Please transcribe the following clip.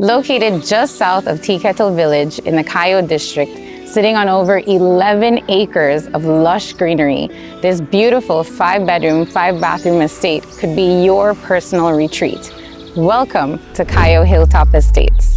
Located just south of Tea Kettle Village in the Cayo District, sitting on over 11 acres of lush greenery, this beautiful 5-bedroom, 5-bathroom estate could be your personal retreat. Welcome to Cayo Hilltop Estates.